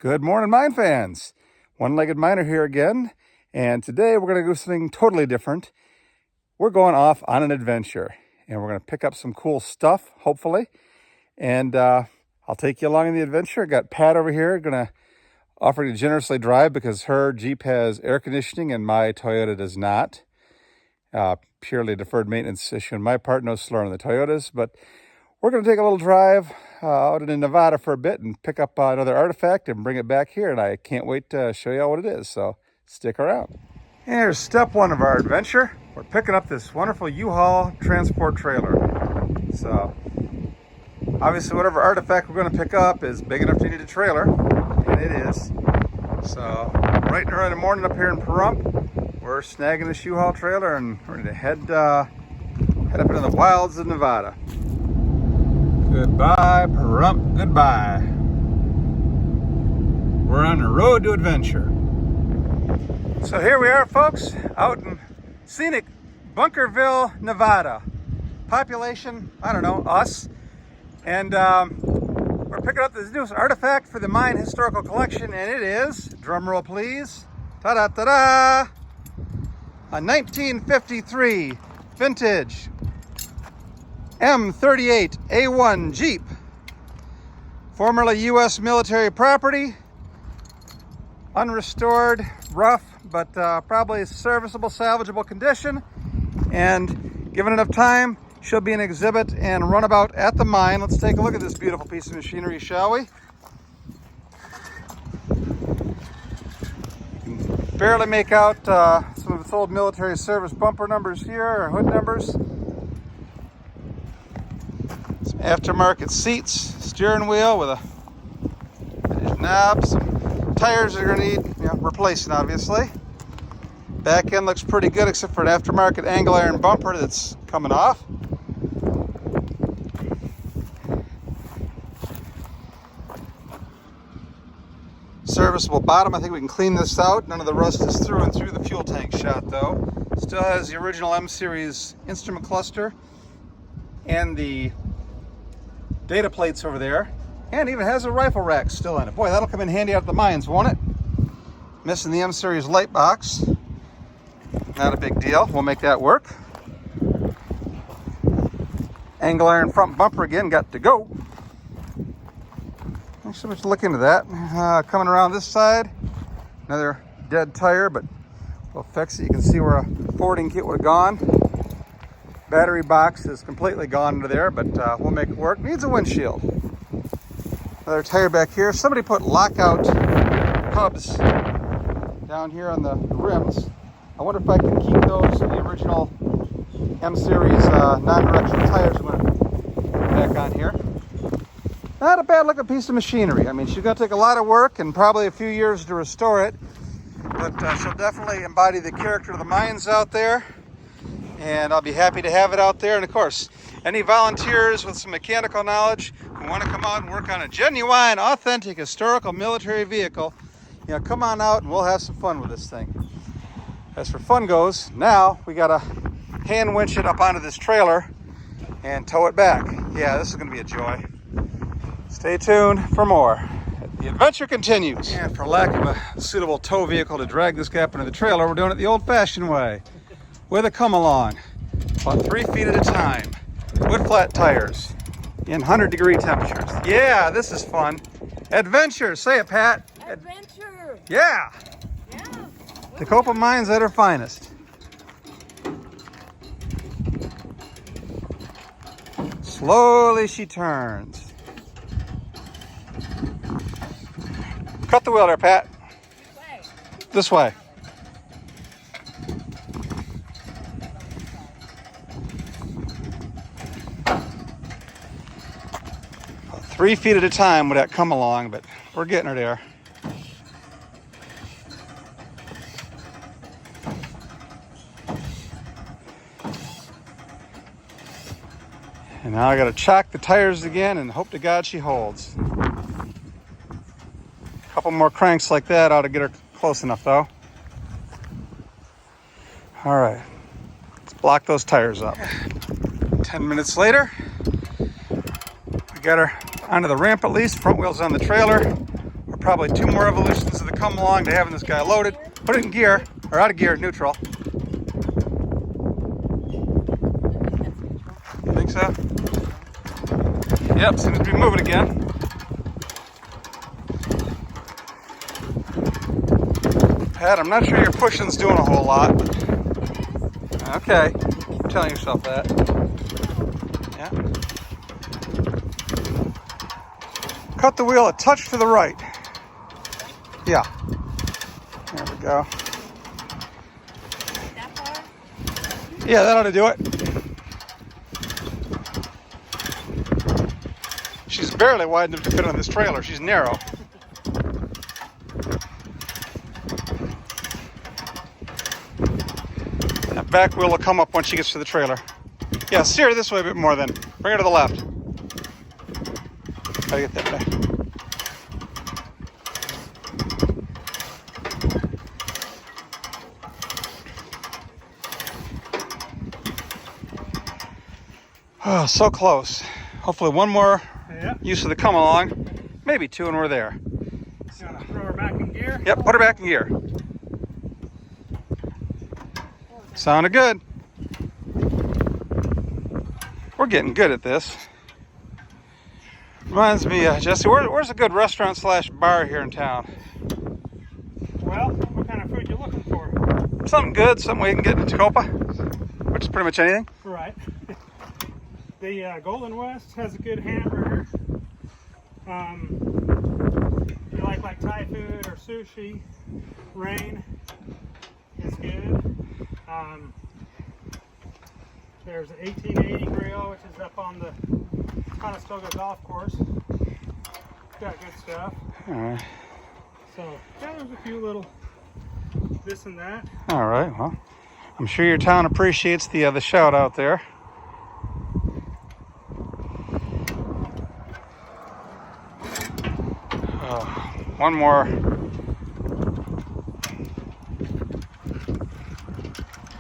Good morning, mine fans. One-legged miner here again, and today we're going to do something totally different. We're going off on an adventure, and we're going to pick up some cool stuff, hopefully, and I'll take you along in the adventure. Got Pat over here, going to offer to generously drive because her Jeep has air conditioning and my Toyota does not. Purely deferred maintenance issue on my part, no slur on the Toyotas, but we're going to take a little drive out in Nevada for a bit and pick up another artifact and bring it back here, and I can't wait to show you all what it is, so stick around. And here's step one of our adventure. We're picking up this wonderful U-Haul transport trailer. So obviously whatever artifact we're going to pick up is big enough to need a trailer, and it is. So right in the morning up here in Pahrump, we're snagging this U-Haul trailer and we're ready to head up into the wilds of Nevada. Goodbye, Pahrump, goodbye. We're on the road to adventure. So here we are, folks, out in scenic Bunkerville, Nevada. Population, I don't know, us. And we're picking up this new artifact for the mine historical collection, and it is, drum roll please, ta-da-ta-da, a 1953 vintage M38 A1 Jeep, formerly U.S. military property, unrestored, rough, but probably serviceable, salvageable condition, and given enough time, she'll be an exhibit and runabout at the mine. Let's take a look at this beautiful piece of machinery, shall we? You can barely make out some of its old military service bumper numbers here, or hood numbers. Some aftermarket seats, steering wheel with a knob, some tires are going to need replacing, obviously. Back end looks pretty good except for an aftermarket angle iron bumper that's coming off. Serviceable bottom. I think we can clean this out. None of the rust is through and through the fuel tank shot though. Still has the original M series instrument cluster and the data plates over there, and even has a rifle rack still in it. Boy, that'll come in handy out at the mines, won't it? Missing the M series light box. Not a big deal. We'll make that work. Angle iron front bumper again, got to go. Not so much to look into that. Coming around this side, another dead tire, but we'll fix it. You can see where a forwarding kit would have gone. Battery box is completely gone under there, but we'll make it work. Needs a windshield. Another tire back here. Somebody put lockout hubs down here on the rims. I wonder if I can keep those in the original M series non-directional tires. I'm going to put back on here. Not a bad looking piece of machinery. I mean, she's going to take a lot of work and probably a few years to restore it, but she'll definitely embody the character of the mines out there, and I'll be happy to have it out there. And of course, any volunteers with some mechanical knowledge who want to come out and work on a genuine, authentic, historical military vehicle, come on out and we'll have some fun with this thing. As for fun goes, now we got to hand winch it up onto this trailer and tow it back. Yeah, this is going to be a joy. Stay tuned for more. The adventure continues. And for lack of a suitable tow vehicle to drag this guy up into the trailer, we're doing it the old-fashioned way, with a come-along, about 3 feet at a time, wood flat tires, in 100-degree temperatures. Yeah, this is fun. Adventure, say it, Pat. Adventure. Yeah. Yeah. Tecopa Mines at her finest. Slowly she turns. Cut the wheel there, Pat. This way. 3 feet at a time would that come along, but we're getting her there. And now I got to chock the tires again and hope to God she holds. A couple more cranks like that ought to get her close enough though. All right, let's block those tires up. 10 minutes later, we got her onto the ramp at least. Front wheel's on the trailer. We're probably 2 more evolutions that come along to having this guy loaded. Put it in gear, or out of gear, neutral. You think so? Yep, seems to be moving again. Pat, I'm not sure your pushing's doing a whole lot. Okay, keep telling yourself that. Yeah. Cut the wheel a touch to the right. Yeah. There we go. That far? Yeah, that ought to do it. She's barely wide enough to fit on this trailer. She's narrow. That back wheel will come up once she gets to the trailer. Yeah, steer her this way a bit more then. Bring her to the left. Gotta get that back. Oh, so close. Hopefully one more use of the come along. Maybe 2 and we're there. Gotta throw her back in gear. Yep, put her back in gear. Sounded good. We're getting good at this. Reminds me, Jesse, where's a good restaurant slash bar here in town? Well, what kind of food you looking for? Something good, something we can get in Tecopa, which is pretty much anything. Right. The Golden West has a good hamburger. You like Thai food or sushi, Rain is good. There's an 1880 grill, which is up on the Conestoga Golf Course. Got good stuff. All right. So, yeah, there's a few little this and that. All right. Well, I'm sure your town appreciates the shout out there. One more.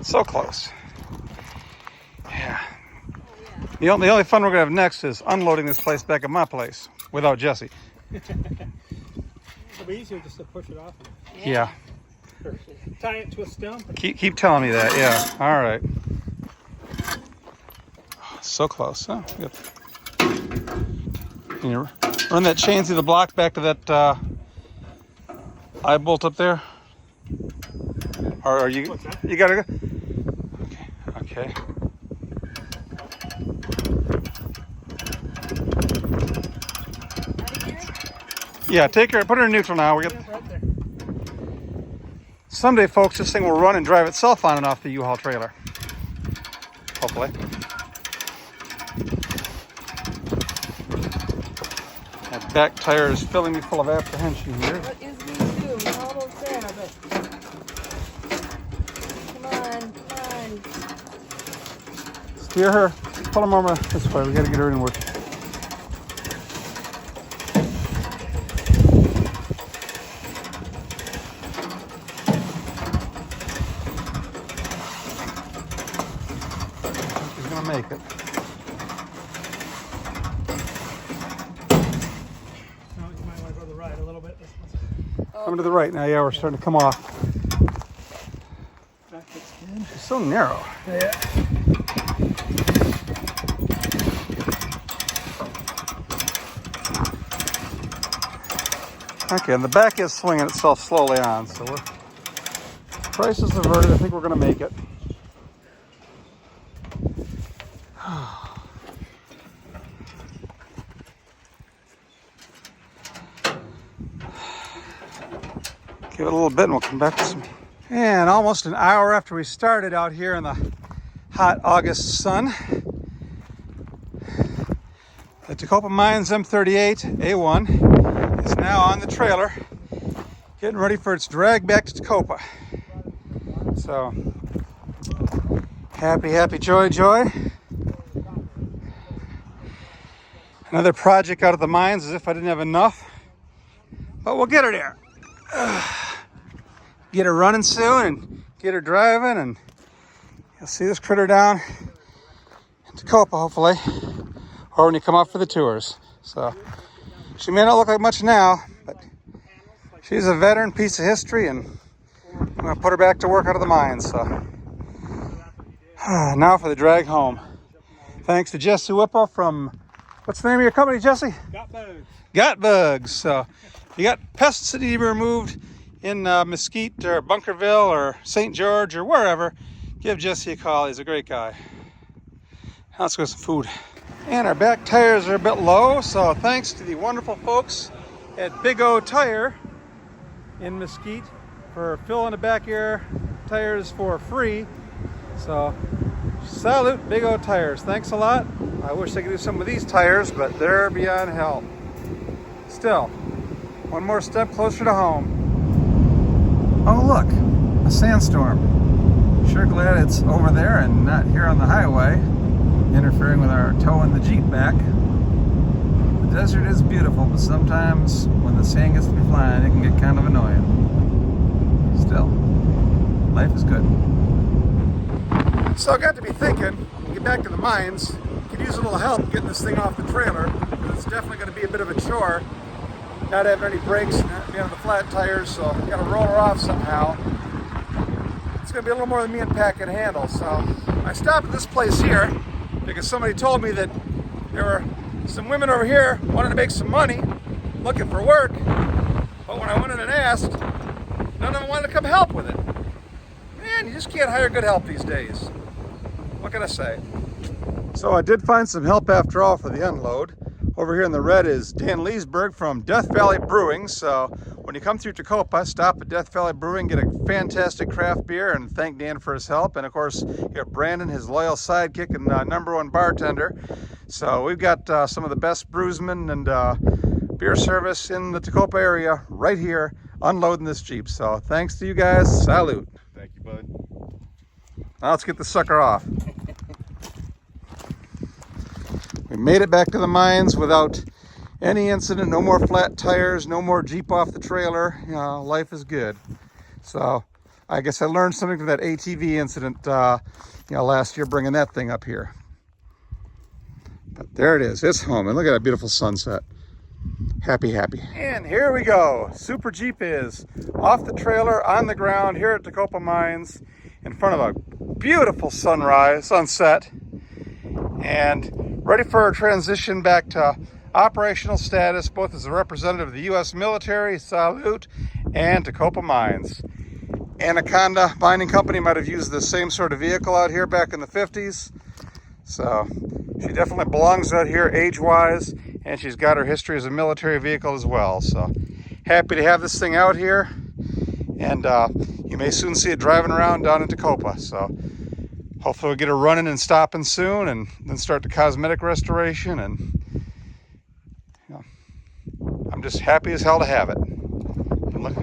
So close. Yeah. The only fun we're gonna have next is unloading this place back at my place without Jesse. It'll be easier just to push it off. Yeah. Or tie it to a stump. Keep telling me that. Yeah. All right. So close. Huh? Good. Can you run that chain through the block back to that eye bolt up there? Or are you? What's that? You gotta go. Okay. Yeah, take her. Put her in neutral now. We got. Right there. Someday, folks, this thing will run and drive itself on and off the U-Haul trailer. Hopefully. That back tire is filling me full of apprehension here. What is we do? We're almost there, but come on. Steer her. Pull her more this way. We got to get her inward. She's gonna make it. No, you might want to go to the right a little bit. Coming to the right now. Yeah, we're starting to come off. She's so narrow. Yeah. Okay, and the back is swinging itself slowly on, so we're crisis averted. I think we're going to make it. Give it a little bit and we'll come back to some. And almost an hour after we started out here in the hot August sun, the Tecopa Mines M38 A1 is now on the trailer, getting ready for its drag back to Tecopa. So, happy, joy. Another project out of the mines, as if I didn't have enough. But we'll get her there. Get her running soon and get her driving, and you'll see this critter down in Tecopa, hopefully, or when you come up for the tours. So she may not look like much now, but she's a veteran piece of history, and I'm gonna put her back to work out of the mines. So now for the drag home. Thanks to Jesse Whipple from, what's the name of your company, Jesse? Got bugs. Got bugs. So if you got pests that need to be removed in Mesquite or Bunkerville or St. George or wherever, give Jesse a call. He's a great guy. Now let's go get some food. And our back tires are a bit low, so thanks to the wonderful folks at Big O Tire in Mesquite for filling the back air tires for free. So salute Big O Tires. Thanks a lot. I wish I could do some of these tires, but they're beyond help. Still, one more step closer to home. Oh look, a sandstorm. Sure glad it's over there and not here on the highway, interfering with our towing the Jeep back. The desert is beautiful, but sometimes when the sand gets to be flying, it can get kind of annoying. Still, life is good. So I got to be thinking, when we get back to the mines, could use a little help getting this thing off the trailer. It's definitely going to be a bit of a chore, not having any brakes, not being on the flat tires, so I've got to roll her off somehow. It's going to be a little more than me and Pat can handle. So I stopped at this place here because somebody told me that there were some women over here wanting to make some money, looking for work, but when I went in and asked, none of them wanted to come help with it. Man, you just can't hire good help these days. What can I say? So I did find some help after all for the unload. Over here in the red is Dan Leesburg from Death Valley Brewing. So when you come through Tecopa, stop at Death Valley Brewing, get a fantastic craft beer, and thank Dan for his help. And of course, you have Brandon, his loyal sidekick and #1 bartender. So we've got some of the best brewsmen and beer service in the Tecopa area right here unloading this Jeep. So thanks to you guys. Salute. Thank you, bud. Now let's get the sucker off. We made it back to the mines without any incident, no more flat tires, no more Jeep off the trailer. You know, life is good. So I guess I learned something from that ATV incident last year, bringing that thing up here. But there it is, it's home, and look at that beautiful sunset. Happy, happy. And here we go. Super Jeep is off the trailer, on the ground here at Tecopa Mines, in front of a beautiful sunset, and ready for a transition back to operational status, both as a representative of the U.S. military, salute, and Tecopa Mines. Anaconda Mining Company might have used the same sort of vehicle out here back in the 50s. So she definitely belongs out here age-wise, and she's got her history as a military vehicle as well. So happy to have this thing out here, and you may soon see it driving around down in Tecopa. So hopefully we'll get her running and stopping soon, and then start the cosmetic restoration. And I'm just happy as hell to have it. And look,